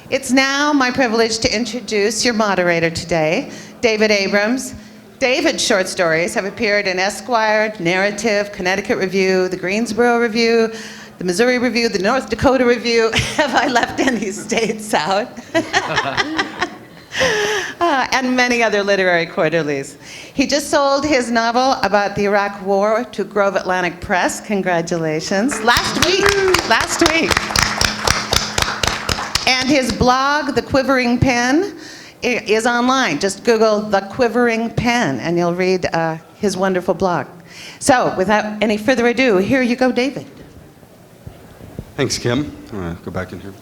It's now my privilege to introduce your moderator today, David Abrams. David's short stories have appeared in Esquire, Narrative, Connecticut Review, the Greensboro Review, the Missouri Review, the North Dakota Review. Have I left any states out? And many other literary quarterlies. He just sold his novel about the Iraq War to Grove Atlantic Press. Congratulations. Last week. And his blog, The Quivering Pen, is online. Just Google The Quivering Pen, and you'll read his wonderful blog. So, without any further ado, here you go, David. Thanks, Kim. I'm going to go back in here.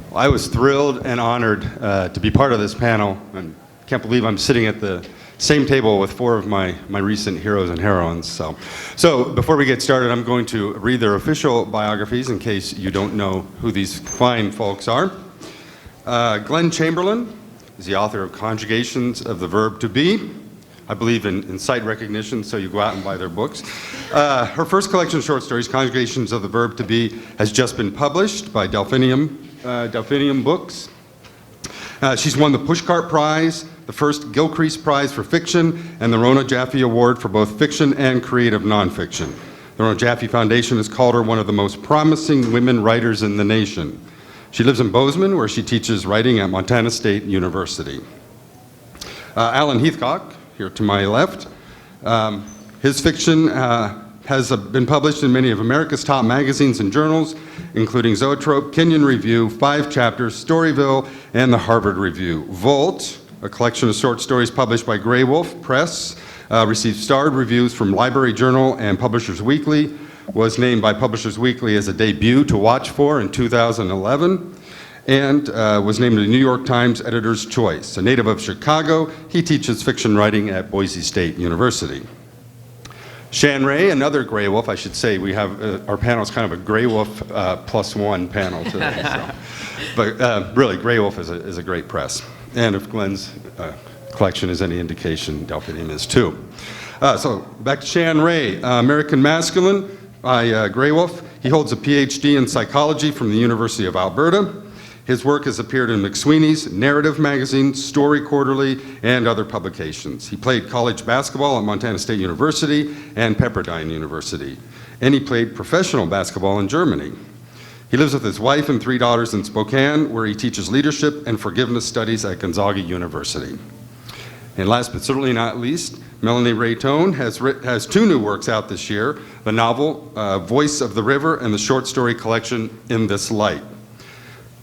Well, I was thrilled and honored to be part of this panel, and can't believe I'm sitting at the same table with four of my recent heroes and heroines. So before we get started, I'm going to read their official biographies in case you don't know who these fine folks are. Glen Chamberlain is the author of Conjugations of the Verb to Be. I believe in sight recognition, so you go out and buy their books. Her first collection of short stories, Conjugations of the Verb to Be, has just been published by Delphinium Books. She's won the Pushcart Prize, the first Gilcrease Prize for fiction, and the Rona Jaffe Award for both fiction and creative nonfiction. The Rona Jaffe Foundation has called her one of the most promising women writers in the nation. She lives in Bozeman, where she teaches writing at Montana State University. Alan Heathcock, here to my left. His fiction has been published in many of America's top magazines and journals, including Zoetrope, Kenyon Review, 5 Chapters, Storyville, and the Harvard Review. Volt, a collection of short stories published by Grey Wolf Press, received starred reviews from Library Journal and Publishers Weekly, was named by Publishers Weekly as a debut to watch for in 2011, and was named the New York Times Editor's Choice. A native of Chicago, he teaches fiction writing at Boise State University. Shann Ray, another Grey Wolf. I should say we have, our panel is kind of a Grey Wolf +1 panel today. So. But really, Grey Wolf is a great press. And if Glen's collection is any indication, Delphinium is too. So back to Shann Ray, American Masculine by Grey Wolf. He holds a PhD in psychology from the University of Alberta. His work has appeared in McSweeney's, Narrative Magazine, Story Quarterly, and other publications. He played college basketball at Montana State University and Pepperdine University. And he played professional basketball in Germany. He lives with his wife and 3 daughters in Spokane, where he teaches leadership and forgiveness studies at Gonzaga University. And last but certainly not least, Melanie Ray Thon has 2 new works out this year, the novel Voice of the River and the short story collection In This Light.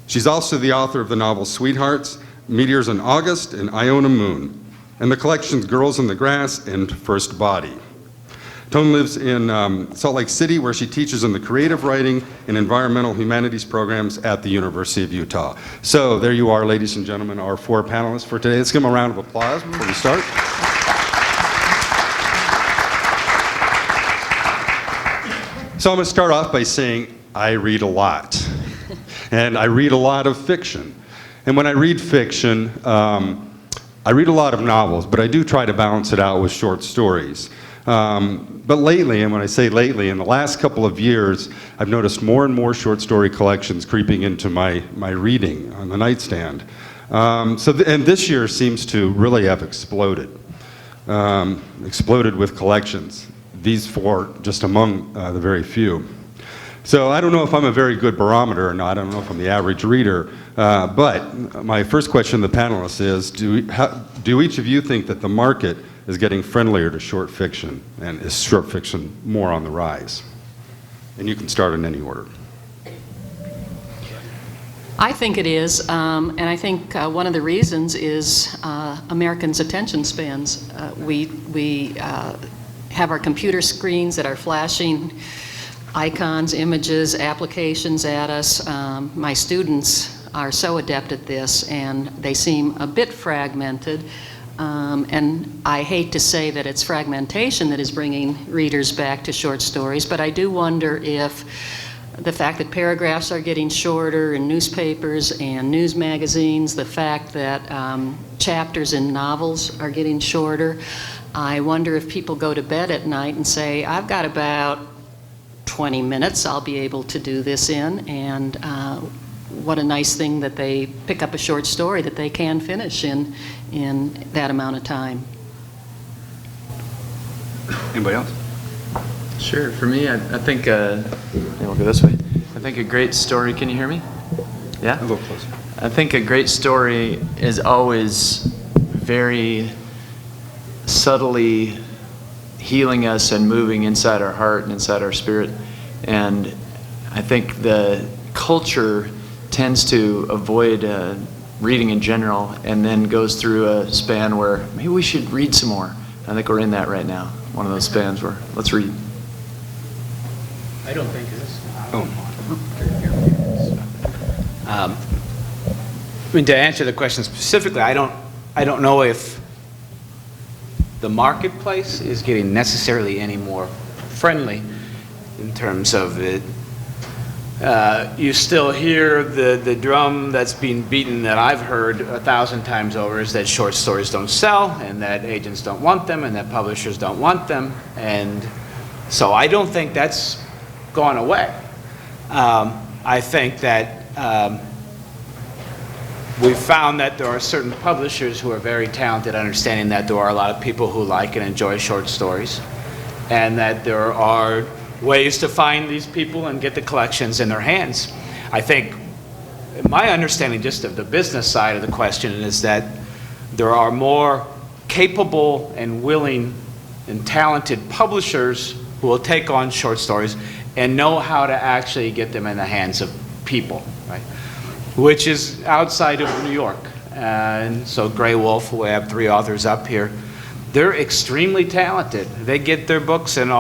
She's also the author of the novel Sweethearts, Meteors in August, and Iona Moon, and the collections Girls in the Grass and First Body. Thon lives in Salt Lake City, where she teaches in the creative writing and environmental humanities programs at the University of Utah. So there you are, ladies and gentlemen, our 4 panelists for today. Let's give them a round of applause before we start. So I'm going to start off by saying I read a lot. And I read a lot of fiction. And when I read fiction, I read a lot of novels, but I do try to balance it out with short stories. But lately, and when I say lately, in the last couple of years, I've noticed more and more short story collections creeping into my reading on the nightstand. And this year seems to really have exploded with collections. These 4 just among the very few. So I don't know if I'm a very good barometer or not. I don't know if I'm the average reader. But my first question to the panelists is, do each of you think that the market is getting friendlier to short fiction? And is short fiction more on the rise? And you can start in any order. I think it is, and I think one of the reasons is Americans' attention spans. We have our computer screens that are flashing icons, images, applications at us. My students are so adept at this, and they seem a bit fragmented. And I hate to say that it's fragmentation that is bringing readers back to short stories, but I do wonder if the fact that paragraphs are getting shorter in newspapers and news magazines, the fact that chapters in novels are getting shorter, I wonder if people go to bed at night and say, I've got about 20 minutes I'll be able to do this in, and what a nice thing that they pick up a short story that they can finish in that amount of time. Anybody else? Sure. For me, I think we'll go this way. I think a great story. Can you hear me? Yeah. A little closer. I think a great story is always very subtly healing us and moving inside our heart and inside our spirit. And I think the culture tends to avoid reading in general, and then goes through a span where maybe we should read some more. I think we're in that right now. One of those spans where let's read. I don't think it is. I mean, to answer the question specifically, I don't know if the marketplace is getting necessarily any more friendly in terms of it. You still hear the drum that's being beaten that I've heard 1,000 times over, is that short stories don't sell, and that agents don't want them, and that publishers don't want them. And so I don't think that's gone away. I think that we've found that there are certain publishers who are very talented, understanding that there are a lot of people who like and enjoy short stories, and that there are ways to find these people and get the collections in their hands. I think my understanding just of the business side of the question is that there are more capable and willing and talented publishers who will take on short stories and know how to actually get them in the hands of people, right? Which is outside of New York. And so Grey Wolf, we have 3 authors up here, they're extremely talented. They get their books and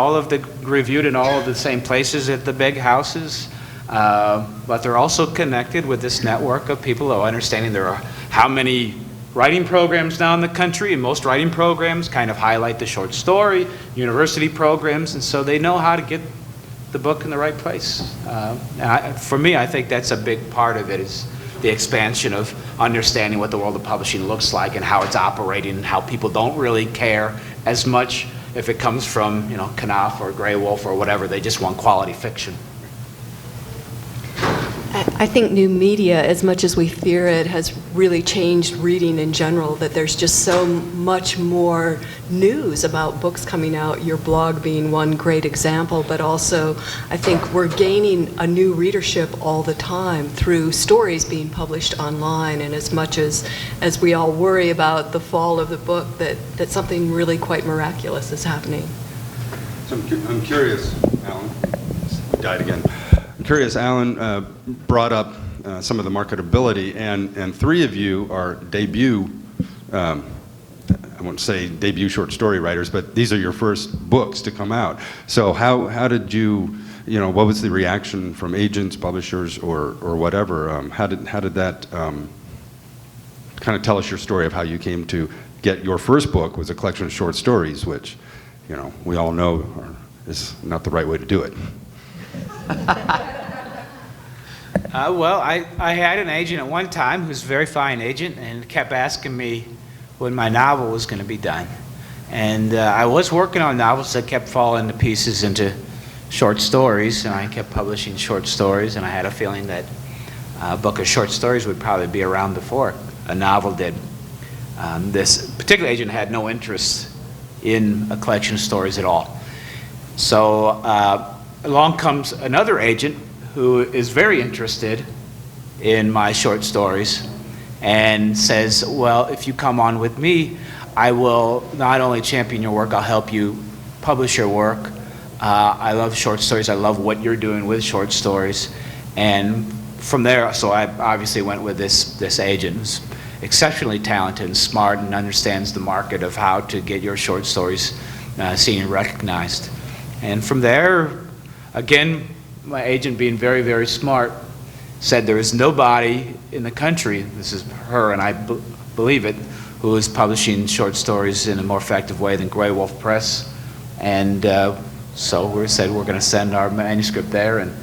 reviewed in all of the same places at the big houses, but they're also connected with this network of people who are understanding there are how many writing programs now in the country, and most writing programs kind of highlight the short story, university programs, and so they know how to get the book in the right place. For me, I think that's a big part of it, is the expansion of understanding what the world of publishing looks like and how it's operating, and how people don't really care as much if it comes from, Knopf or Grey Wolf or whatever. They just want quality fiction. I think new media, as much as we fear it, has really changed reading in general, that there's just so much more news about books coming out, your blog being one great example, but also I think we're gaining a new readership all the time through stories being published online, and as much as we all worry about the fall of the book, that something really quite miraculous is happening. So I'm curious, Alan. Died again. I'm curious, Alan brought up some of the marketability, and 3 of you are debut, I won't say debut short story writers, but these are your first books to come out. So how did you, what was the reaction from agents, publishers, or whatever? How did that kind of tell us your story of how you came to get your first book was a collection of short stories, which, we all know is not the right way to do it. Well, I had an agent at one time who's a very fine agent, and kept asking me when my novel was going to be done. And I was working on novels that kept falling to pieces into short stories, and I kept publishing short stories, and I had a feeling that a book of short stories would probably be around before a novel did. This particular agent had no interest in a collection of stories at all. So along comes another agent who is very interested in my short stories and says, well, if you come on with me, I will not only champion your work, I'll help you publish your work. I love short stories. I love what you're doing with short stories. And from there, so I obviously went with this agent who's exceptionally talented and smart and understands the market of how to get your short stories seen and recognized. And from there, again, my agent being very, very smart, said there is nobody in the country, this is her and I believe it, who is publishing short stories in a more effective way than Grey Wolf Press. And so we said we're going to send our manuscript there, and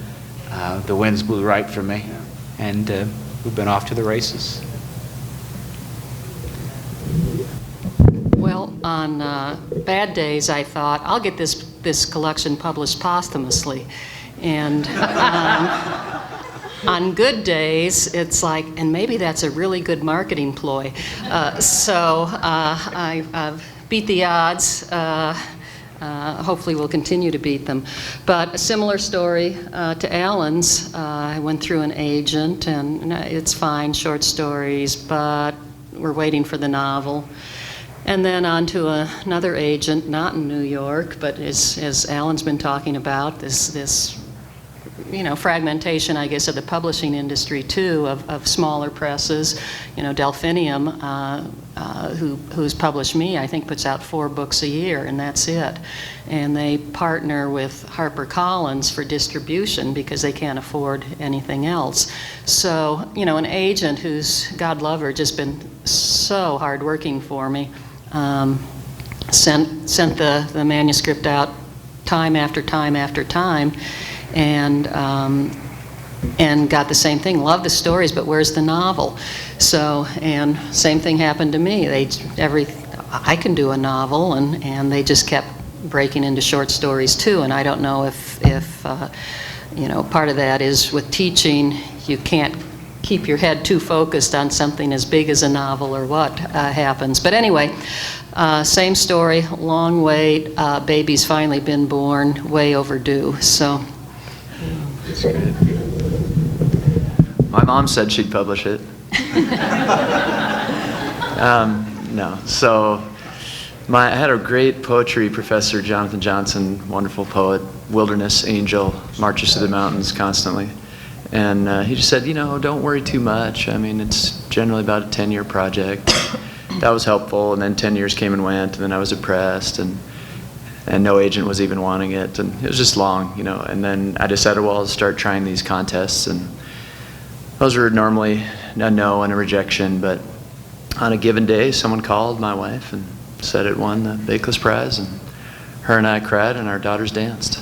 the winds blew right for me. And we've been off to the races. Well, on bad days, I thought, I'll get this collection published posthumously. And on good days, it's like, and maybe that's a really good marketing ploy. So I beat the odds. Hopefully we'll continue to beat them. But a similar story to Alan's. I went through an agent, and it's fine, short stories, but we're waiting for the novel. And then on to another agent, not in New York, but as Alan's been talking about, this fragmentation, I guess, of the publishing industry too, of smaller presses. Delphinium, who's published me, I think puts out 4 books a year, and that's it. And they partner with HarperCollins for distribution because they can't afford anything else. So, an agent who's, God love her, just been so hardworking for me, sent the manuscript out time after time after time, and got the same thing. Love the stories, but where's the novel? So, and same thing happened to me. I can do a novel, and they just kept breaking into short stories too. And I don't know if part of that is with teaching, you can't keep your head too focused on something as big as a novel or what happens. But anyway, same story, long wait, baby's finally been born, way overdue. So. That's good. My mom said she'd publish it. No. So I had a great poetry professor, Jonathan Johnson, wonderful poet, wilderness angel, marches through the mountains constantly. And he just said, don't worry too much. I mean, it's generally about a 10-year project. That was helpful. And then 10 years came and went, and then I was depressed, and no agent was even wanting it, and it was just long, And then I decided, well, I'll start trying these contests, and those were normally a no and a rejection, but on a given day, someone called my wife and said it won the Bakeless Prize, and her and I cried, and our daughters danced.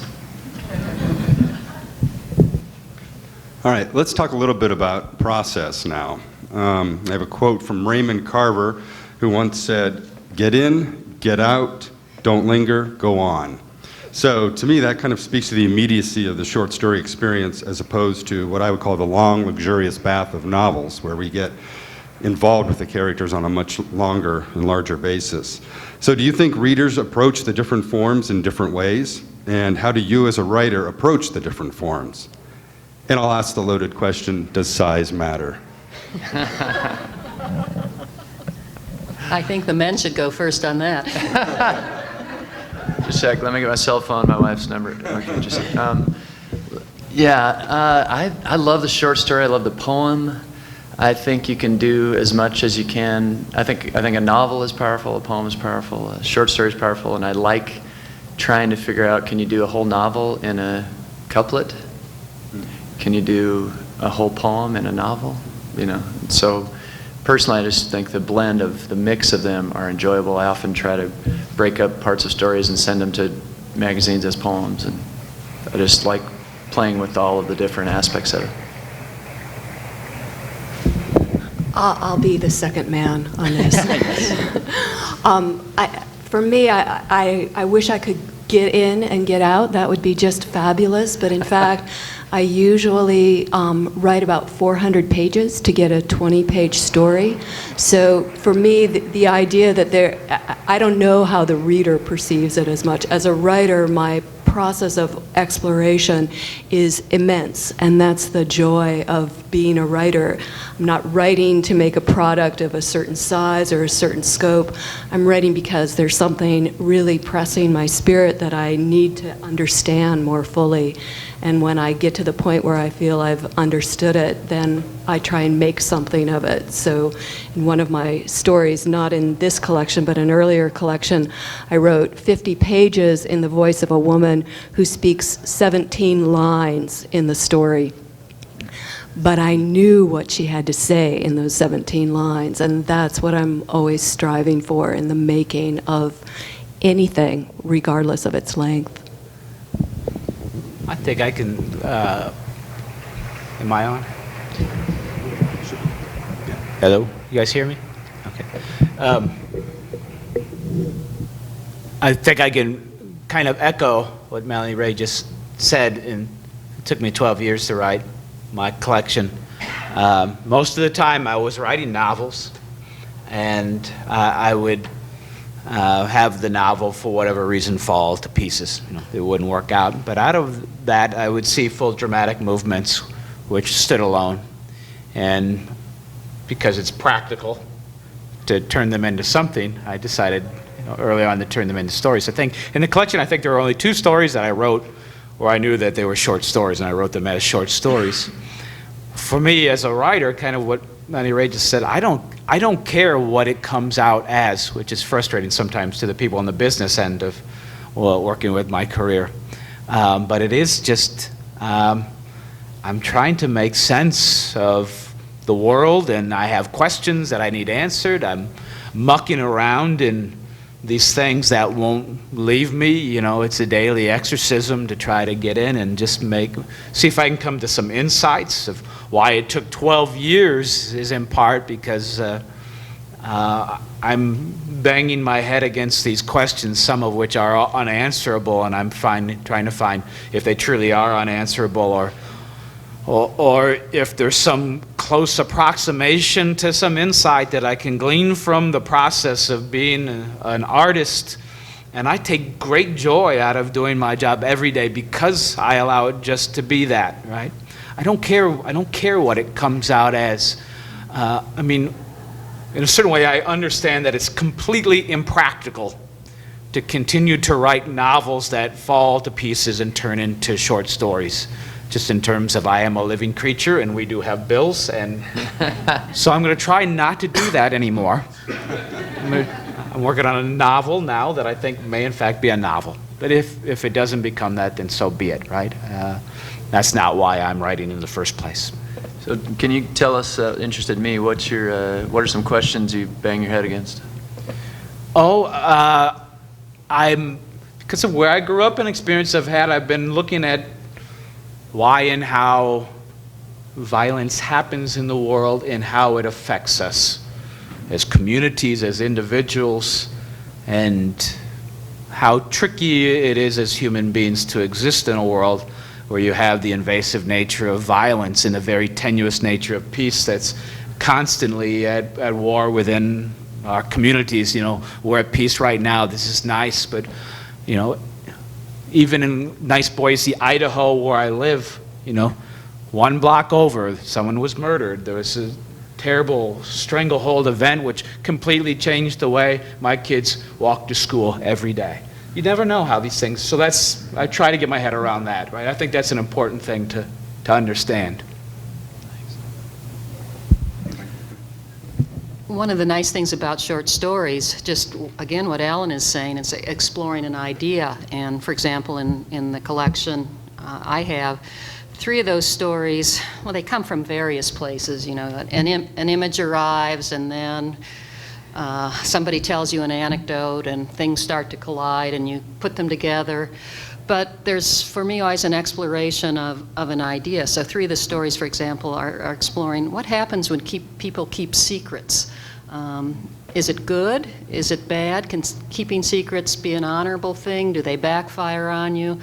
All right, let's talk a little bit about process now. I have a quote from Raymond Carver, who once said, "Get in, get out, don't linger, go on." So to me, that kind of speaks to the immediacy of the short story experience as opposed to what I would call the long, luxurious bath of novels, where we get involved with the characters on a much longer and larger basis. So do you think readers approach the different forms in different ways? And how do you as a writer approach the different forms? And I'll ask the loaded question, does size matter? I think the men should go first on that. Just a sec, let me get my cell phone, my wife's number. Okay, I love the short story, I love the poem. I think you can do as much as you can. I think a novel is powerful, a poem is powerful, a short story is powerful, and I like trying to figure out, can you do a whole novel in a couplet? Can you do a whole poem in a novel? So personally, I just think the blend of the mix of them are enjoyable. I often try to break up parts of stories and send them to magazines as poems, and I just like playing with all of the different aspects of it. I'll be the second man on this. For me, I wish I could get in and get out. That would be just fabulous. But in fact, I usually write about 400 pages to get a 20-page story. So for me, the idea that I don't know how the reader perceives it as much. As a writer, my process of exploration is immense, and that's the joy of being a writer. I'm not writing to make a product of a certain size or a certain scope. I'm writing because there's something really pressing my spirit that I need to understand more fully. And when I get to the point where I feel I've understood it, then I try and make something of it. So in one of my stories, not in this collection, but an earlier collection, I wrote 50 pages in the voice of a woman who speaks 17 lines in the story. but I knew what she had to say in those 17 lines, and that's what I'm always striving for in the making of anything, regardless of its length. I think I can, am I on? Hello? You guys hear me? Okay. I think I can kind of echo what Melanie Ray just said, and it took me 12 years to write my collection. Most of the time I was writing novels, and I would have the novel, for whatever reason, fall to pieces. You know, it wouldn't work out. But out of that, I would see full dramatic movements, which stood alone. And because it's practical to turn them into something, I decided early on to turn them into stories. I think in the collection, I think there were only 2 stories that I wrote where I knew that they were short stories, and I wrote them as short stories. For me, as a writer, kind of what Melanie Ray just said, I don't care what it comes out as, which is frustrating sometimes to the people on the business end of working with my career. But it is just, I'm trying to make sense of the world, and I have questions that I need answered. I'm mucking around in these things that won't leave me. You know, it's a daily exorcism to try to get in and just see if I can come to some insights of why it took 12 years is in part because I'm banging my head against these questions, some of which are unanswerable, and I'm trying to find if they truly are unanswerable or if there's some close approximation to some insight that I can glean from the process of being an artist. And I take great joy out of doing my job every day because I allow it just to be that, right? I don't care what it comes out as. I mean, in a certain way, I understand that it's completely impractical to continue to write novels that fall to pieces and turn into short stories. Just in terms of I am a living creature and we do have bills, and so I'm going to try not to do that anymore. I'm working on a novel now that I think may in fact be a novel. But if it doesn't become that, then so be it, right? That's not why I'm writing in the first place. So can you tell us, interested me, what are some questions you bang your head against? Because of where I grew up and experience I've had, I've been looking at why and how violence happens in the world and how it affects us as communities, as individuals, and how tricky it is as human beings to exist in a world where you have the invasive nature of violence and the very tenuous nature of peace that's constantly at war within our communities. You know, we're at peace right now. This is nice, but, you know, even in nice Boise, Idaho, where I live, you know, 1 block over, someone was murdered. There was a terrible stranglehold event which completely changed the way my kids walk to school every day. You never know how these things, so I try to get my head around that, right? I think that's an important thing to understand. One of the nice things about short stories, just again what Alan is saying, is exploring an idea. And for example, in the collection I have, 3 of those stories, well, they come from various places. You know, an image arrives, and then somebody tells you an anecdote, and things start to collide, and you put them together. But there's, for me, always an exploration of an idea. So 3 of the stories, for example, are exploring what happens when people keep secrets. Is it good? Is it bad? Can keeping secrets be an honorable thing? Do they backfire on you?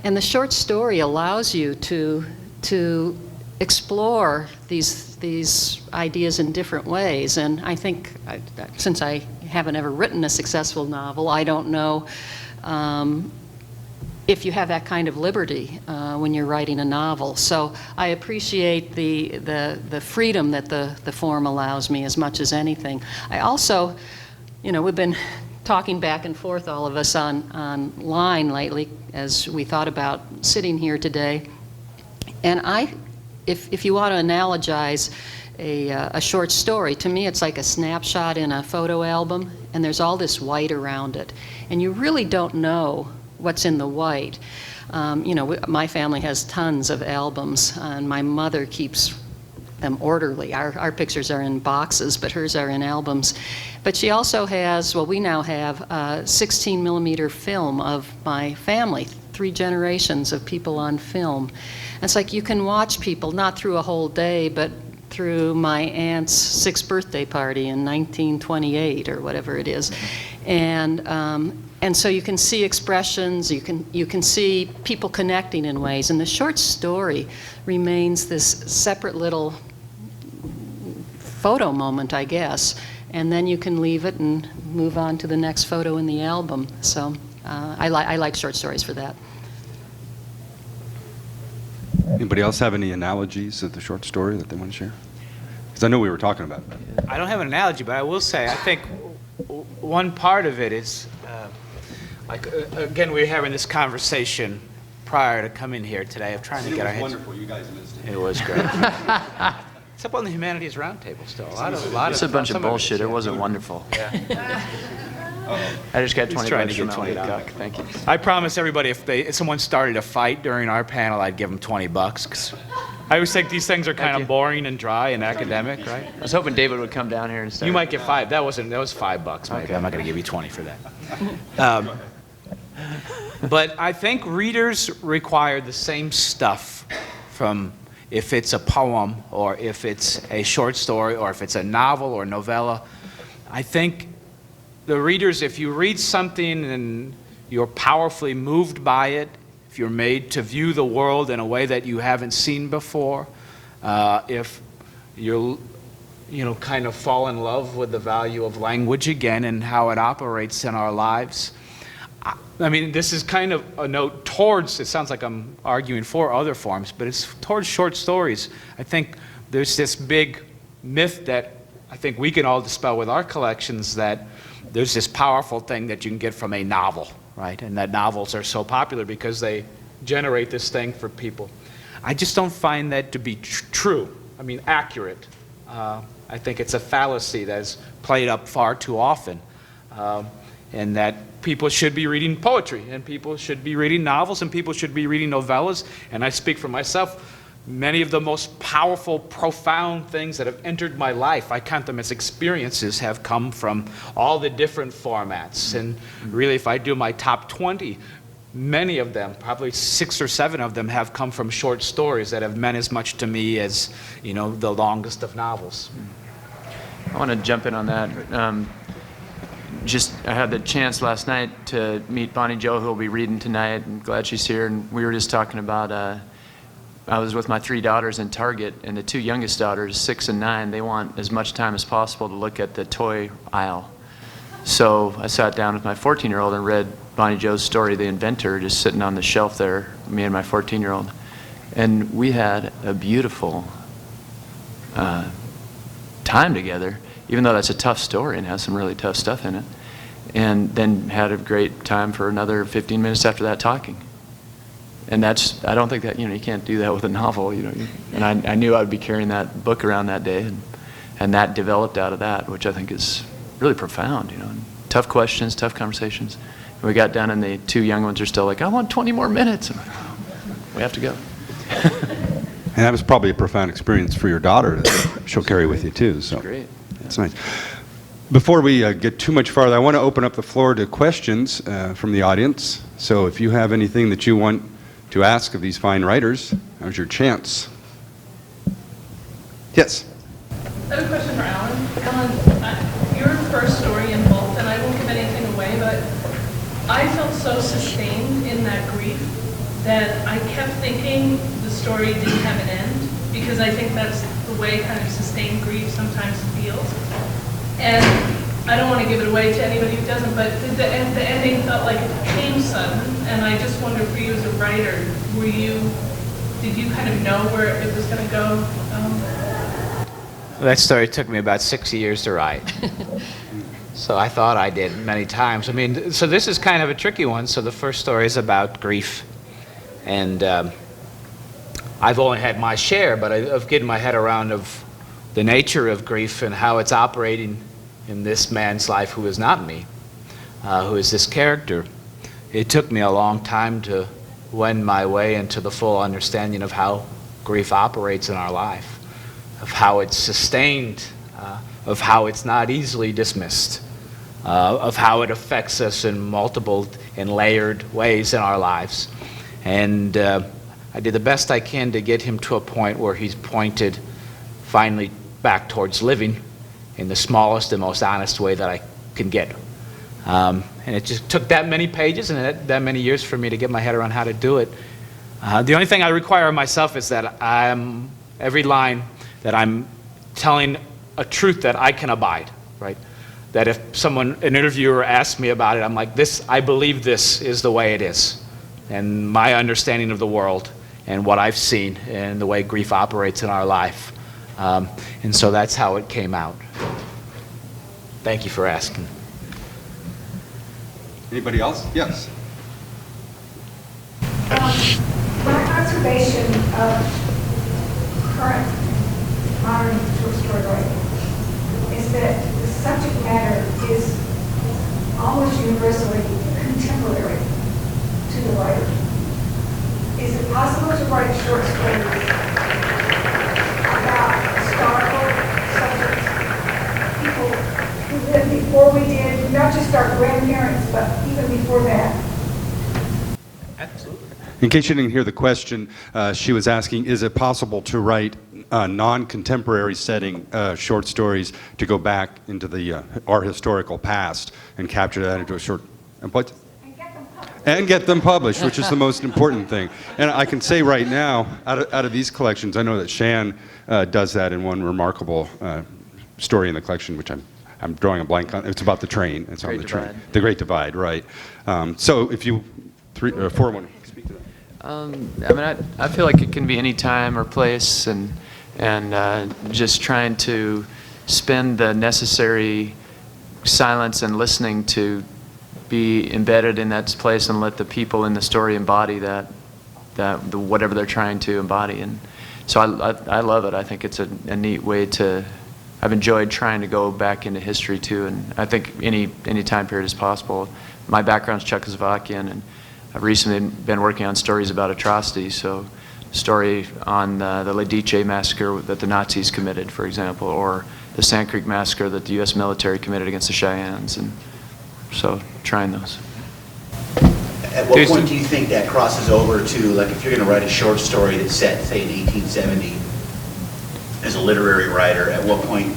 And the short story allows you to explore these ideas in different ways. And I think, since I haven't ever written a successful novel, I don't know if you have that kind of liberty when you're writing a novel. So I appreciate the freedom that the form allows me as much as anything. I also, you know, we've been talking back and forth, all of us, online lately as we thought about sitting here today. And if you want to analogize a short story, to me it's like a snapshot in a photo album, and there's all this white around it. And you really don't know what's in the white. You know, my family has tons of albums, and my mother keeps them orderly. Our pictures are in boxes, but hers are in albums. But she also has, well, we now have 16 millimeter film of my family, 3 generations of people on film. And it's like you can watch people, not through a whole day, but through my aunt's 6th birthday party in 1928 or whatever it is. And so you can see expressions, you can see people connecting in ways, and the short story remains this separate little photo moment, I guess, and then you can leave it and move on to the next photo in the album. So I like short stories for that. Anybody else have any analogies of the short story that they want to share? Because I know we were talking about it. I don't have an analogy, but I will say I think one part of it is, again, we were having this conversation prior to coming here today of trying to get our heads. Wonderful. You guys missed it. It was great. It's up on the Humanities Roundtable still. It's a bunch of bullshit. It wasn't wonderful. Yeah. I just got 20 trying bucks to from get 20 Heathcock. Thank you. I promise everybody if someone started a fight during our panel, I'd give them 20 bucks. 'Cause I always think these things are kind you. of boring and dry and academic, right? I was hoping David would come down here and start. You might get 5. That was $5 maybe. Okay. I'm not going to give you 20 for that. But I think readers require the same stuff from if it's a poem or if it's a short story or if it's a novel or novella. I think the readers, if you read something and you're powerfully moved by it, if you're made to view the world in a way that you haven't seen before, if you're, kind of fall in love with the value of language again and how it operates in our lives. I mean, this is kind of a note towards, it sounds like I'm arguing for other forms, but it's towards short stories. I think there's this big myth that I think we can all dispel with our collections, that there's this powerful thing that you can get from a novel, right? And that novels are so popular because they generate this thing for people. I just don't find that to be true. I mean, accurate. I think it's a fallacy that's played up far too often. And that people should be reading poetry, and people should be reading novels, and people should be reading novellas. And I speak for myself. Many of the most powerful, profound things that have entered my life, I count them as experiences, have come from all the different formats. And really, if I do my top 20, many of them, probably 6 or 7 of them, have come from short stories that have meant as much to me as, the longest of novels. I want to jump in on that. I had the chance last night to meet Bonnie Jo, who will be reading tonight. I'm glad she's here. And we were just talking about, I was with my 3 daughters in Target, and the 2 youngest daughters, 6 and 9, they want as much time as possible to look at the toy aisle. So I sat down with my 14-year-old and read Bonnie Jo's story, The Inventor, just sitting on the shelf there, me and my 14-year-old. And we had a beautiful time together, even though that's a tough story and has some really tough stuff in it. And then had a great time for another 15 minutes after that talking. And I don't think that, you can't do that with a novel, And I knew I would be carrying that book around that day, and that developed out of that, which I think is really profound, And tough questions, tough conversations. And we got done, and the 2 young ones are still like, I want 20 more minutes. I'm like, oh, we have to go. And that was probably a profound experience for your daughter that she'll carry with you too. So Great. that's nice. Before we get too much farther, I want to open up the floor to questions from the audience. So if you have anything that you want to ask of these fine writers, now's your chance. Yes? I have a question for Alan. Alan, your first story in both, and I won't give anything away, but I felt so sustained in that grief that I kept thinking the story didn't have an end, because I think that's the way kind of sustained grief sometimes feels. And I don't want to give it away to anybody who doesn't, but the ending felt like it came sudden, and I just wonder for you as a writer, did you kind of know where it was going to go? That story took me about 6 years to write. So I thought I did many times. I mean, so this is kind of a tricky one. So the first story is about grief. And I've only had my share, but I've getting my head around of the nature of grief and how it's operating in this man's life who is not me, who is this character. It took me a long time to wend my way into the full understanding of how grief operates in our life. of how it's sustained, of how it's not easily dismissed, of how it affects us in multiple and layered ways in our lives. And I did the best I can to get him to a point where he's pointed finally back towards living in the smallest and most honest way that I can get. And it just took that many pages and that many years for me to get my head around how to do it. The only thing I require of myself is that every line that I'm telling a truth that I can abide, right? That if an interviewer asks me about it, I'm like, I believe this is the way it is. And my understanding of the world and what I've seen and the way grief operates in our life. And so that's how it came out. Thank you for asking. Anybody else? Yes. My observation of current modern short story writing is that the subject matter is almost universally contemporary to the writer. Is it possible to write short stories about historical subjects, people who lived before we did, not just our grandparents, but even before that? Absolutely. In case you didn't hear the question, she was asking, is it possible to write non-contemporary setting short stories to go back into our historical past and capture that into a short... What? And get them published, which is the most important thing. And I can say right now, out of these collections, I know that Shann does that in one remarkable story in the collection, which I'm drawing a blank on. It's about the train. It's on the train. The Great Divide, right. So if you... 3 or 4 1. Speak to that. I mean, I feel like it can be any time or place, and just trying to spend the necessary silence and listening to be embedded in that place and let the people in the story embody whatever they're trying to embody. And so I love it. I think it's a neat way to. I've enjoyed trying to go back into history too, and I think any time period is possible. My background's Czechoslovakian, and I've recently been working on stories about atrocities, so story on the Lidice massacre that the Nazis committed, for example, or the Sand Creek massacre that the U.S. military committed against the Cheyennes, and so trying those. At what point do you think that crosses over to, like, if you're going to write a short story that's set, say, in 1870, as a literary writer, at what point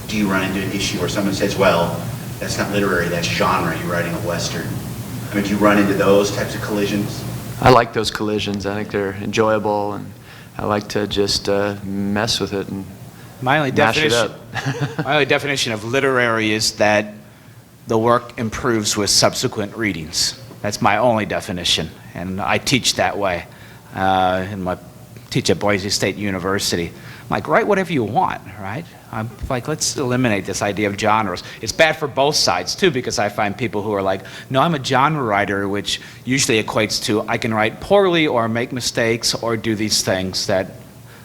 do you run into an issue where someone says, well, that's not literary, that's genre, you're writing a Western? I mean, do you run into those types of collisions? I like those collisions. I think they're enjoyable, and I like to just mess with it and mash it up. My only definition of literary is that the work improves with subsequent readings. That's my only definition, and I teach that way. Teach at Boise State University. I'm like, write whatever you want, right? I'm like, let's eliminate this idea of genres. It's bad for both sides, too, because I find people who are like, no, I'm a genre writer, which usually equates to I can write poorly or make mistakes or do these things that...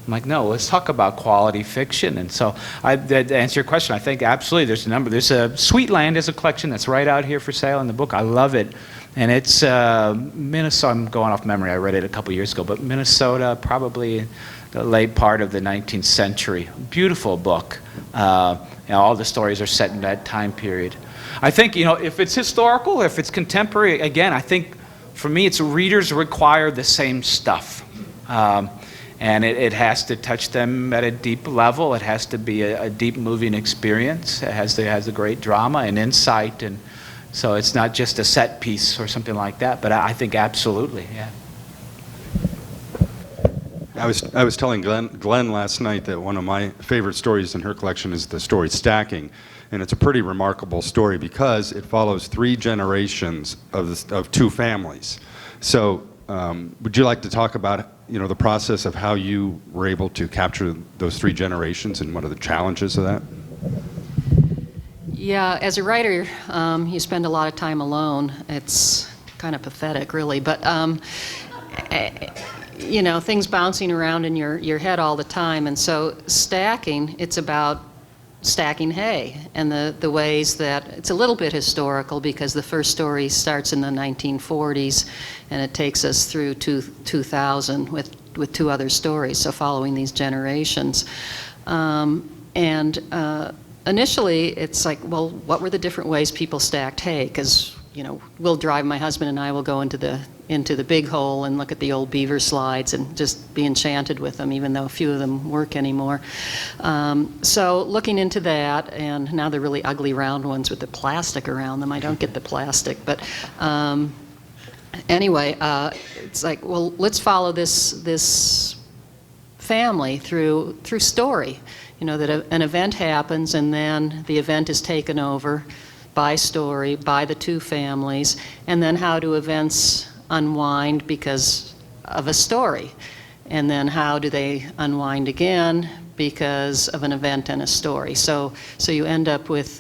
I'm like, no, let's talk about quality fiction. And so, to answer your question, I think absolutely there's a number. There's a Sweetland is a collection that's right out here for sale in the book. I love it. And it's Minnesota, I'm going off memory, I read it a couple years ago, but Minnesota, probably the late part of the 19th century. Beautiful book. All the stories are set in that time period. I think, if it's historical, if it's contemporary, again, I think for me, it's readers require the same stuff. And it has to touch them at a deep level. It has to be a deep moving experience. It has a great drama and insight, and so it's not just a set piece or something like that. But I think absolutely, yeah. I was telling Glen last night that one of my favorite stories in her collection is the story Stacking, and it's a pretty remarkable story because it follows 3 generations of 2 families. So, would you like to talk about the process of how you were able to capture those 3 generations and what are the challenges of that? Yeah, as a writer, you spend a lot of time alone. It's kind of pathetic, really, but things bouncing around in your head all the time. And so stacking, it's about stacking hay and the ways that it's a little bit historical because the first story starts in the 1940s and it takes us through 2000 with 2 other stories, so following these generations. Initially, it's like, well, what were the different ways people stacked hay? Because, we'll drive, my husband and I will go into the big hole and look at the old beaver slides and just be enchanted with them, even though few of them work anymore. So looking into that, and now they're really ugly round ones with the plastic around them. I don't get the plastic, but anyway, it's like, well, let's follow this family through story. That an event happens, and then the event is taken over by story, by the two families, and then how do events unwind because of a story? And then how do they unwind again because of an event and a story? So you end up with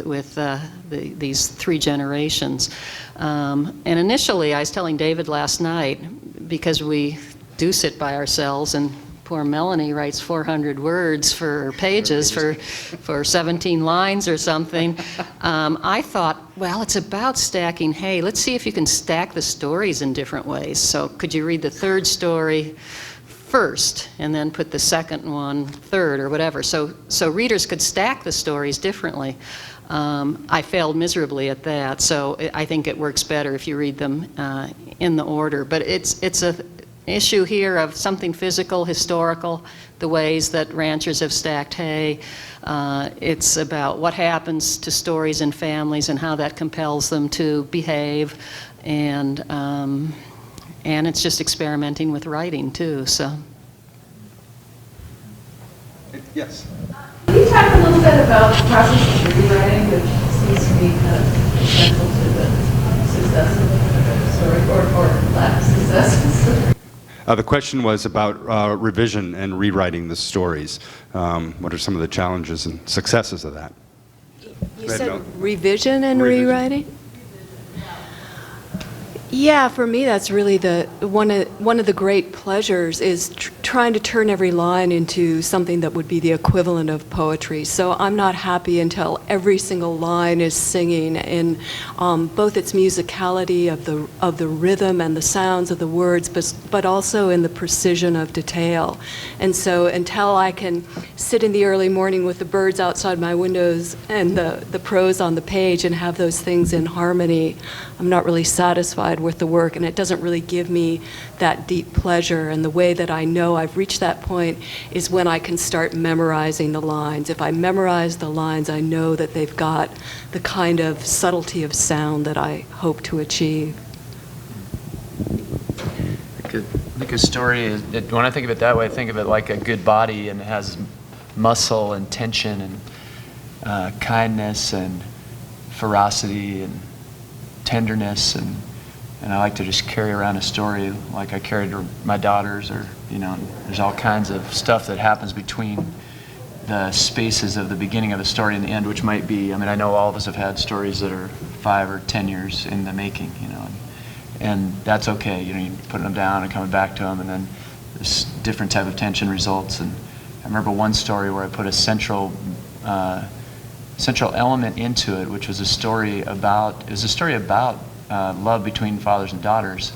these three generations. And initially, I was telling David last night, because we do sit by ourselves, and poor Melanie writes 400 words for pages for 17 lines or something. I thought, well, it's about stacking hay. Let's see if you can stack the stories in different ways. So could you read the third story first and then put the second one third or whatever? So readers could stack the stories differently. I failed miserably at that, so I think it works better if you read them in the order. But it's a issue here of something physical, historical, the ways that ranchers have stacked hay. It's about what happens to stories and families and how that compels them to behave, and it's just experimenting with writing too. So. Yes. Can you talk a little bit about the process of rewriting, which seems to be kind of central to the success of the story, or lack of success? The question was about revision and rewriting the stories. What are some of the challenges and successes of that? You said revision and rewriting? Yeah, for me that's really one of the great pleasures is trying to turn every line into something that would be the equivalent of poetry. So I'm not happy until every single line is singing in both its musicality of the rhythm and the sounds of the words, but also in the precision of detail. And so until I can sit in the early morning with the birds outside my windows and the prose on the page and have those things in harmony, I'm not really satisfied with the work, and it doesn't really give me that deep pleasure. And the way that I know I've reached that point is when I can start memorizing the lines. If I memorize the lines, I know that they've got the kind of subtlety of sound that I hope to achieve. I think a story is, when I think of it that way, I think of it like a good body, and it has muscle and tension and kindness and ferocity and tenderness, and I like to just carry around a story like I carried my daughters, or there's all kinds of stuff that happens between the spaces of the beginning of a story and the end, which might be, I know all of us have had stories that are 5 or 10 years in the making, and that's okay. You put them down and coming back to them, and then this different type of tension results. And I remember one story where I put a central element into it, which was a story about love between fathers and daughters,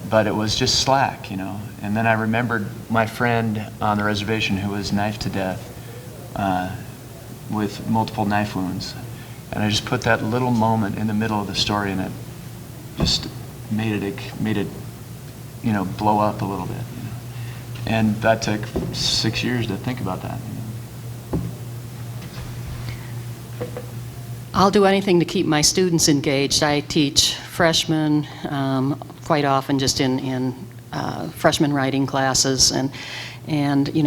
but it was just slack, And then I remembered my friend on the reservation who was knifed to death with multiple knife wounds, and I just put that little moment in the middle of the story, and it just made it blow up a little bit. And that took 6 years to think about that. I'll do anything to keep my students engaged. I teach freshmen quite often, just in freshman writing classes, and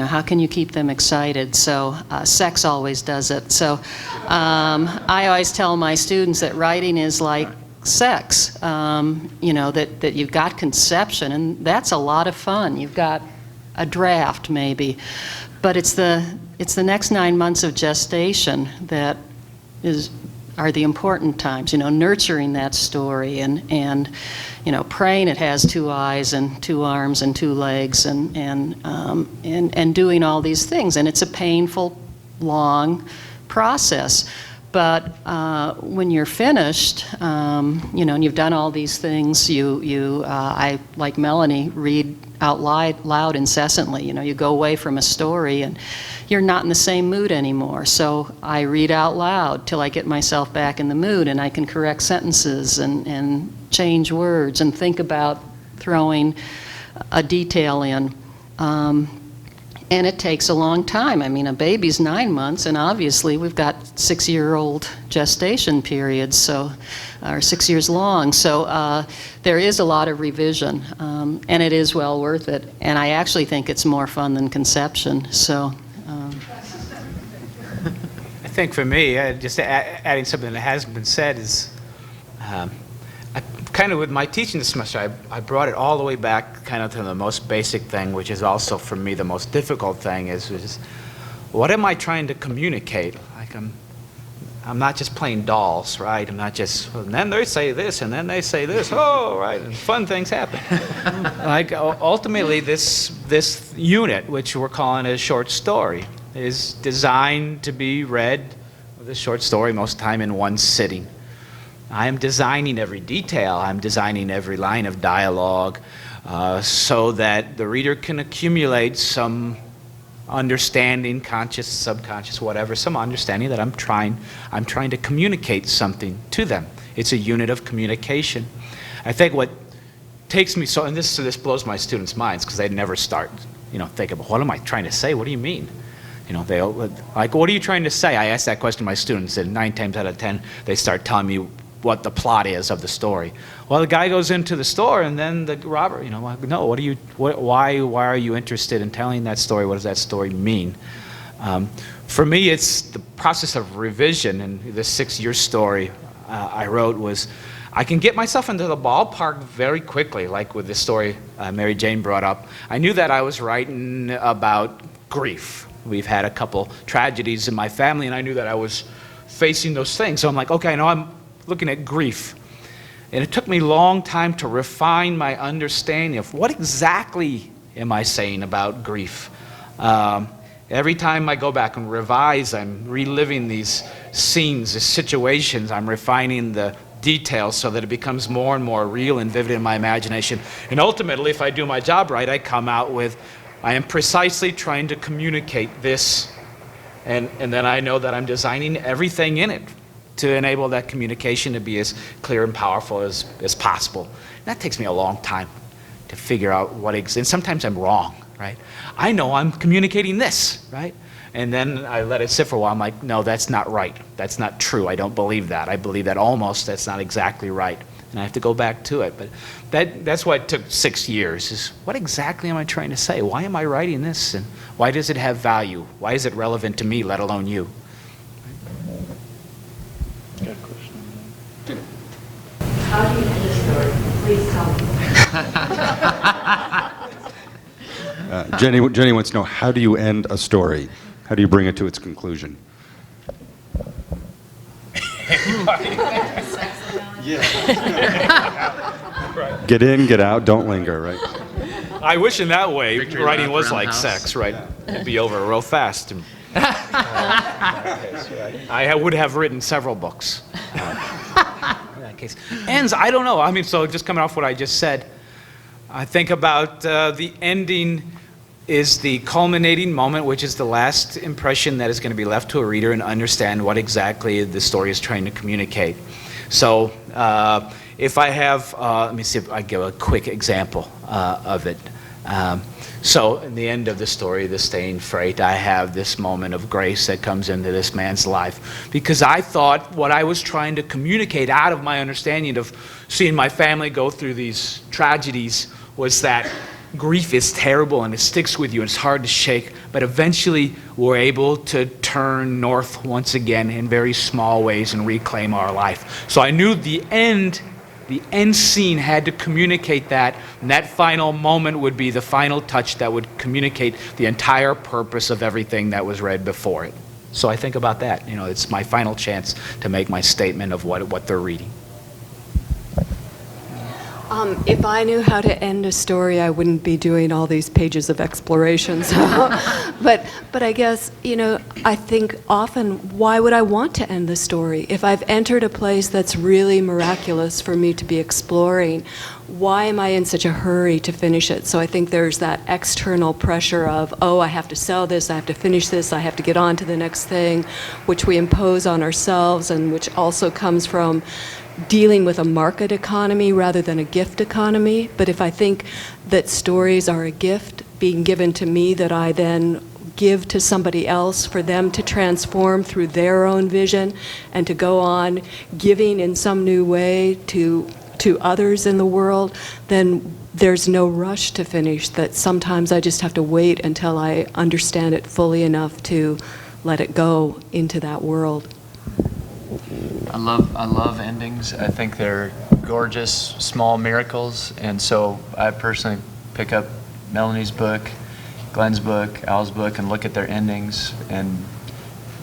how can you keep them excited? So sex always does it. So I always tell my students that writing is like sex. That you've got conception, and that's a lot of fun. You've got a draft maybe, but it's the next 9 months of gestation that are the important times, nurturing that story and praying it has 2 eyes and 2 arms and 2 legs and doing all these things. And it's a painful, long process. But when you're finished, and you've done all these things, I, like Melanie, read out loud incessantly. You go away from a story and you're not in the same mood anymore. So I read out loud till I get myself back in the mood, and I can correct sentences and change words and think about throwing a detail in. And it takes a long time. I mean, a baby's 9 months, and obviously we've got 6-year-old gestation periods, so, or 6 years long. So there is a lot of revision, and it is well worth it. And I actually think it's more fun than conception. So. I think for me, just adding something that hasn't been said is, kind of with my teaching this semester, I brought it all the way back kind of to the most basic thing, which is also for me the most difficult thing, is what am I trying to communicate? Like I'm not just playing dolls, right? I'm not just, and then they say this, and then they say this, oh, right, and fun things happen. Like ultimately this unit, which we're calling a short story, is designed to be read, the short story most of the time in one sitting. I am designing every detail. I'm designing every line of dialogue so that the reader can accumulate some understanding, conscious, subconscious, whatever, some understanding that I'm trying to communicate something to them. It's a unit of communication. I think what takes me and this blows my students' minds, because they never start, thinking about, what am I trying to say? What do you mean? They like, what are you trying to say? I ask that question to my students, and 9 times out of 10, they start telling me what the plot is of the story. Well, the guy goes into the store, and then the robber, no, why are you interested in telling that story? What does that story mean? For me, it's the process of revision, and the 6-year story I wrote was, I can get myself into the ballpark very quickly, like with the story Mary Jane brought up. I knew that I was writing about grief. We've had a couple tragedies in my family, and I knew that I was facing those things. So I'm like, okay, I know I'm looking at grief. And it took me a long time to refine my understanding of what exactly am I saying about grief. Every time I go back and revise, I'm reliving these scenes, these situations. I'm refining the details so that it becomes more and more real and vivid in my imagination. And ultimately, if I do my job right, I come out with, I am precisely trying to communicate this. And then I know that I'm designing everything in it to enable that communication to be as clear and powerful as possible. That takes me a long time to figure out and sometimes I'm wrong, right? I know I'm communicating this, right? And then I let it sit for a while. I'm like, no, that's not right. That's not true. I don't believe that. I believe that that's not exactly right. And I have to go back to it. But that's why it took 6 years, is what exactly am I trying to say? Why am I writing this? And why does it have value? Why is it relevant to me, let alone you? Got a question. How do you end a story? Please tell me. Jenny wants to know, how do you end a story? How do you bring it to its conclusion? Get in, get out, don't linger, right? I wish in that way writing was like sex, right? It'd be over real fast. I would have written several books in that case. Ends, I don't know. I mean, so just coming off what I just said, I think about the ending is the culminating moment, which is the last impression that is going to be left to a reader and understand what exactly the story is trying to communicate. So if I have, let me see if I give a quick example of it. So in the end of the story, The Staying Freight, I have this moment of grace that comes into this man's life, because I thought what I was trying to communicate out of my understanding of seeing my family go through these tragedies was that grief is terrible and it sticks with you and it's hard to shake, but eventually we're able to turn north once again in very small ways and reclaim our life. So I knew the end scene had to communicate that, and that final moment would be the final touch that would communicate the entire purpose of everything that was read before it. So I think about that. It's my final chance to make my statement of what they're reading. If I knew how to end a story, I wouldn't be doing all these pages of explorations. But I guess, I think often, why would I want to end the story? If I've entered a place that's really miraculous for me to be exploring, why am I in such a hurry to finish it? So I think there's that external pressure of, I have to sell this, I have to finish this, I have to get on to the next thing, which we impose on ourselves, and which also comes from dealing with a market economy rather than a gift economy. But if I think that stories are a gift being given to me that I then give to somebody else for them to transform through their own vision and to go on giving in some new way to others in the world, then there's no rush to finish. That sometimes I just have to wait until I understand it fully enough to let it go into that world. I love endings. I think they're gorgeous, small miracles, and so I personally pick up Melanie's book, Glen's book, Al's book, and look at their endings and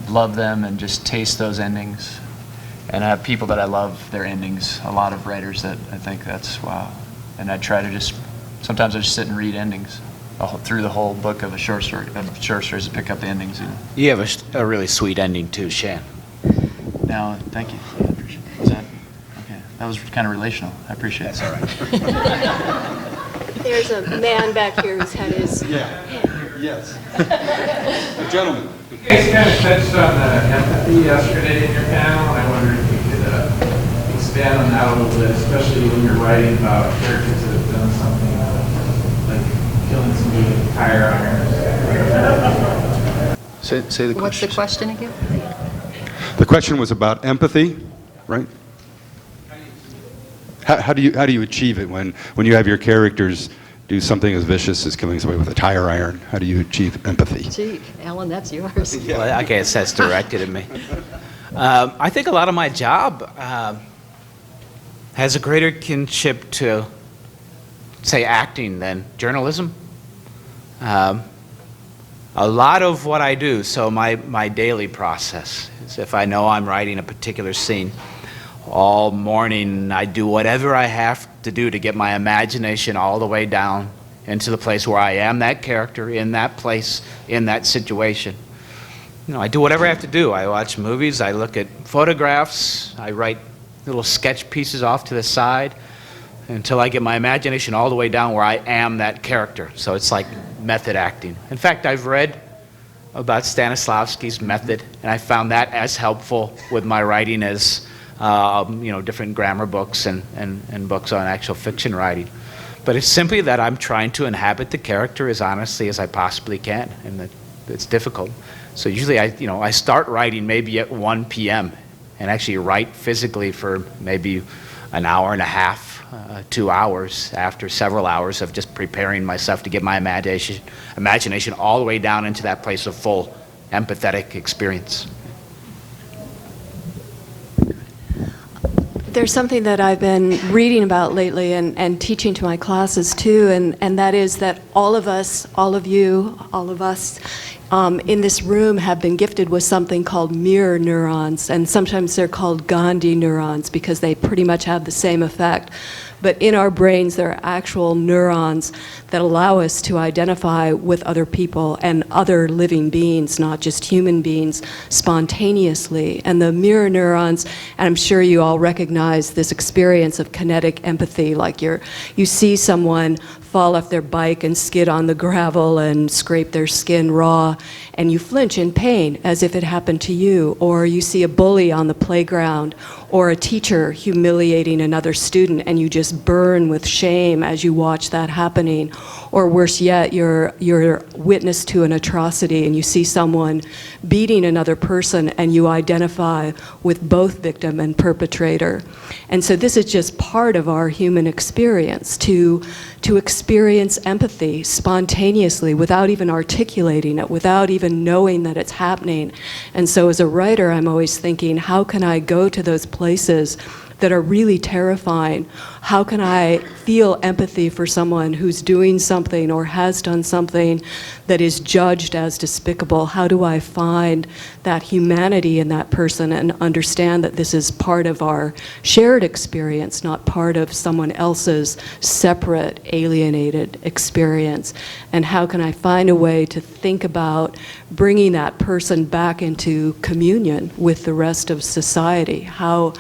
love them and just taste those endings. And I have people that I love their endings, a lot of writers that I think that's wow. And I try to sometimes I just sit and read endings through the whole book of short stories to pick up the endings. You have a really sweet ending too, Shann. Now, thank you. I appreciate it. Was that okay? That was kind of relational. I appreciate it. That's all right. There's a man back here whose head is... Yes. A gentleman. You guys kind of touched on empathy yesterday in your panel, and I wonder if you could expand on that a little bit, especially when you're writing about characters that have done something like killing somebody with a tire iron. Say the question. What's the question again? The question was about empathy, right? How do you achieve it when you have your characters do something as vicious as killing somebody with a tire iron? How do you achieve empathy? Gee, Alan, that's yours. Well, I guess that's directed at me. I think a lot of my job has a greater kinship to, say, acting than journalism. A lot of what I do, so my daily process is if I know I'm writing a particular scene, all morning I do whatever I have to do to get my imagination all the way down into the place where I am that character, in that place, in that situation. I do whatever I have to do. I watch movies, I look at photographs, I write little sketch pieces off to the side until I get my imagination all the way down where I am that character. So it's like method acting. In fact, I've read about Stanislavski's method, and I found that as helpful with my writing as different grammar books and books on actual fiction writing. But it's simply that I'm trying to inhabit the character as honestly as I possibly can, and it's difficult. So usually I start writing maybe at 1 p.m. and actually write physically for maybe an hour and a half, 2 hours after several hours of just preparing myself to get my imagination all the way down into that place of full empathetic experience. There's something that I've been reading about lately and teaching to my classes too, and that is that all of us, all of you, all of us in this room have been gifted with something called mirror neurons, and sometimes they're called Gandhi neurons because they pretty much have the same effect. But in our brains, there are actual neurons that allow us to identify with other people and other living beings, not just human beings, spontaneously. And the mirror neurons, and I'm sure you all recognize this experience of kinetic empathy, like you see someone fall off their bike and skid on the gravel and scrape their skin raw, and you flinch in pain as if it happened to you. Or you see a bully on the playground, or a teacher humiliating another student, and you just burn with shame as you watch that happening. Or worse yet, you're witness to an atrocity and you see someone beating another person and you identify with both victim and perpetrator. And so this is just part of our human experience, to experience empathy spontaneously without even articulating it, without even knowing that it's happening. And so as a writer, I'm always thinking, how can I go to those places that are really terrifying. How can I feel empathy for someone who's doing something or has done something that is judged as despicable? How do I find that humanity in that person and understand that this is part of our shared experience, not part of someone else's separate, alienated experience? And how can I find a way to think about bringing that person back into communion with the rest of society? How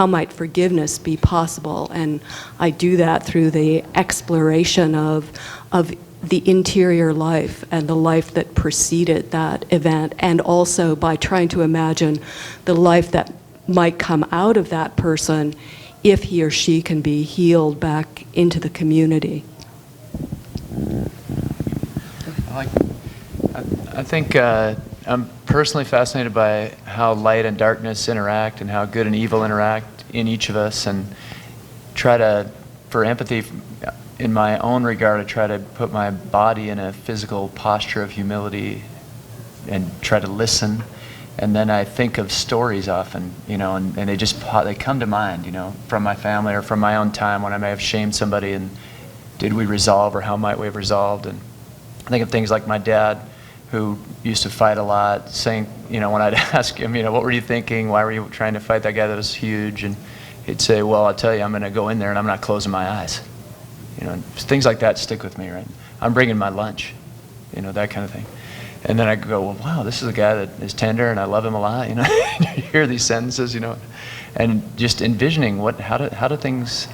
might forgiveness be possible? And I do that through the exploration of the interior life and the life that preceded that event, and also by trying to imagine the life that might come out of that person if he or she can be healed back into the community. I think I'm personally fascinated by how light and darkness interact and how good and evil interact in each of us, and try to, for empathy, in my own regard, I try to put my body in a physical posture of humility and try to listen. And then I think of stories often, and they come to mind, from my family or from my own time when I may have shamed somebody, and did we resolve, or how might we have resolved? And I think of things like my dad, who used to fight a lot, saying, when I'd ask him, what were you thinking? Why were you trying to fight that guy that was huge? And he'd say, well, I'll tell you, I'm going to go in there and I'm not closing my eyes. Things like that stick with me, right? I'm bringing my lunch, that kind of thing. And then I go, well, wow, this is a guy that is tender and I love him a lot, You hear these sentences, and just envisioning how do things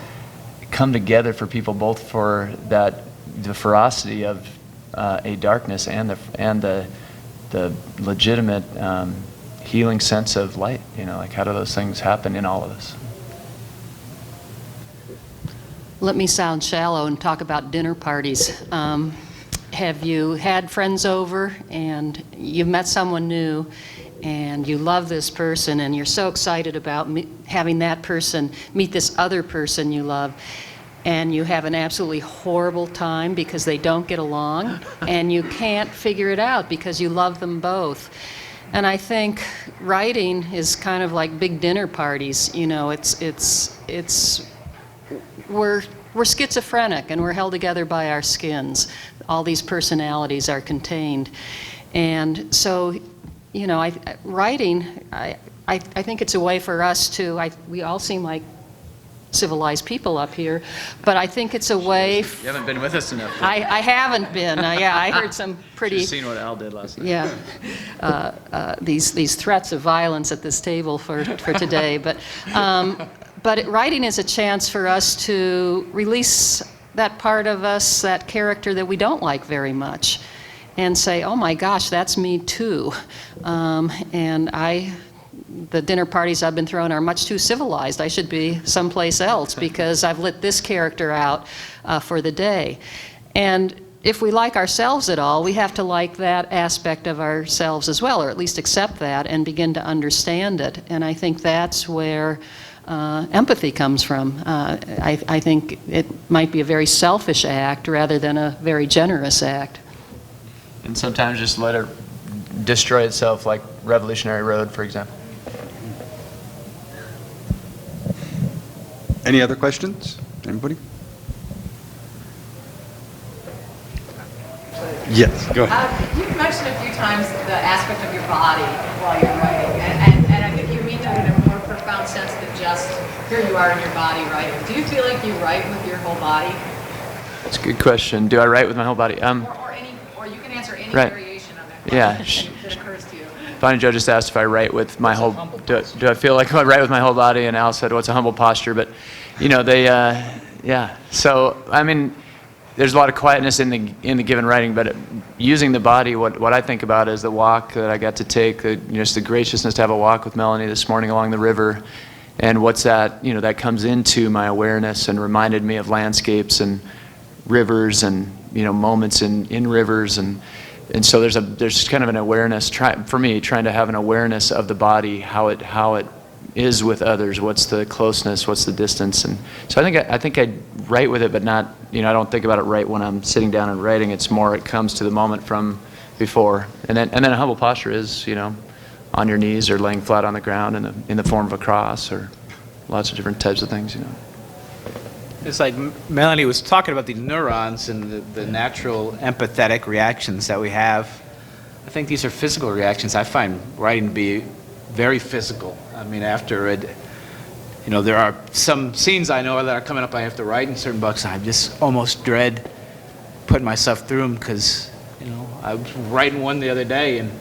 come together for people, both for the ferocity of a darkness and the legitimate healing sense of light. How do those things happen in all of us? Let me sound shallow and talk about dinner parties. Have you had friends over and you've met someone new and you love this person and you're so excited about having that person meet this other person you love, and you have an absolutely horrible time because they don't get along and you can't figure it out because you love them both? And I think writing is kind of like big dinner parties. We're schizophrenic and we're held together by our skins. All these personalities are contained. And so, writing, I think it's a way for us to, we all seem like civilized people up here, but I think it's a way. You haven't been with us enough. I haven't been. I heard some pretty. You've seen what Al did last night. Yeah, these threats of violence at this table for today, but writing is a chance for us to release that part of us, that character that we don't like very much, and say, oh my gosh, that's me too. The dinner parties I've been throwing are much too civilized. I should be someplace else because I've lit this character out for the day. And if we like ourselves at all, we have to like that aspect of ourselves as well, or at least accept that and begin to understand it. And I think that's where empathy comes from. I think it might be a very selfish act rather than a very generous act. And sometimes just let it destroy itself, like Revolutionary Road, for example. Any other questions? Anybody? Yes, go ahead. You mentioned a few times the aspect of your body while you're writing, and I think you mean that in a more profound sense than just here you are in your body writing. Do you feel like you write with your whole body? That's a good question. Do I write with my whole body? Or you can answer any Right. variation of that Yeah. question that occurs to you. Bonnie Joe just asked if I write with my whole. Do I feel like I write with my whole body? And Al said, "What's a humble posture?" But, yeah. So I mean, there's a lot of quietness in the given writing, but using the body, what I think about is the walk that I got to take. Just the graciousness to have a walk with Melanie this morning along the river, and what's that? That comes into my awareness and reminded me of landscapes and rivers and moments in rivers and so there's kind of an awareness for me, trying to have an awareness of the body, how it is with others, what's the closeness, what's the distance, and so I think I write with it, but not I don't think about it right when I'm sitting down and writing. It's more it comes to the moment from before, and then a humble posture is on your knees or laying flat on the ground in the form of a cross or lots of different types of things, you know. It's like Melanie was talking about the neurons and the natural empathetic reactions that we have. I think these are physical reactions. I find writing to be very physical. I mean, after it, you know, there are some scenes I know that are coming up I have to write in certain books, and I just almost dread putting myself through them because, you know, I was writing one the other day, and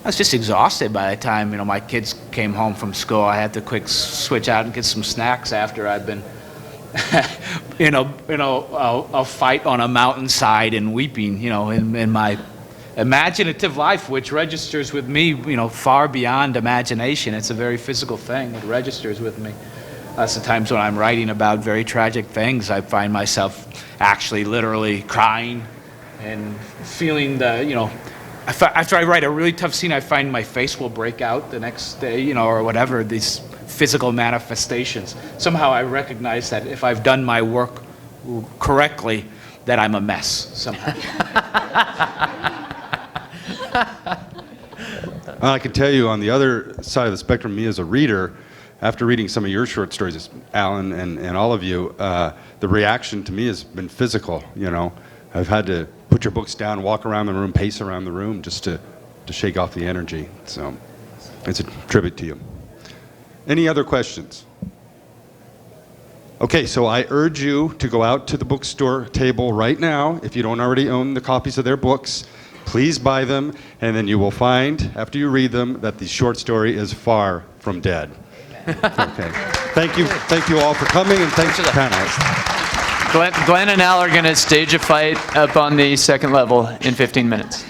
I was just exhausted by the time, you know, my kids came home from school. I had to quick switch out and get some snacks after I'd been a fight on a mountainside and weeping, you know, in my imaginative life, which registers with me, you know, far beyond imagination. It's a very physical thing. It registers with me. Lots of times when I'm writing about very tragic things, I find myself actually literally crying and feeling the, you know, after I write a really tough scene, I find my face will break out the next day, you know, or whatever, these physical manifestations. Somehow I recognize that if I've done my work correctly, that I'm a mess somehow. I can tell you on the other side of the spectrum, me as a reader, after reading some of your short stories, Alan and all of you, the reaction to me has been physical, you know. I've had to put your books down, walk around the room, pace around the room just to shake off the energy. So it's a tribute to you. Any other questions? Okay, so I urge you to go out to the bookstore table right now. If you don't already own the copies of their books, please buy them, and then you will find, after you read them, that the short story is far from dead. Okay. Thank you all for coming, and thanks to the panelists. Glen and Al are going to stage a fight up on the second level in 15 minutes.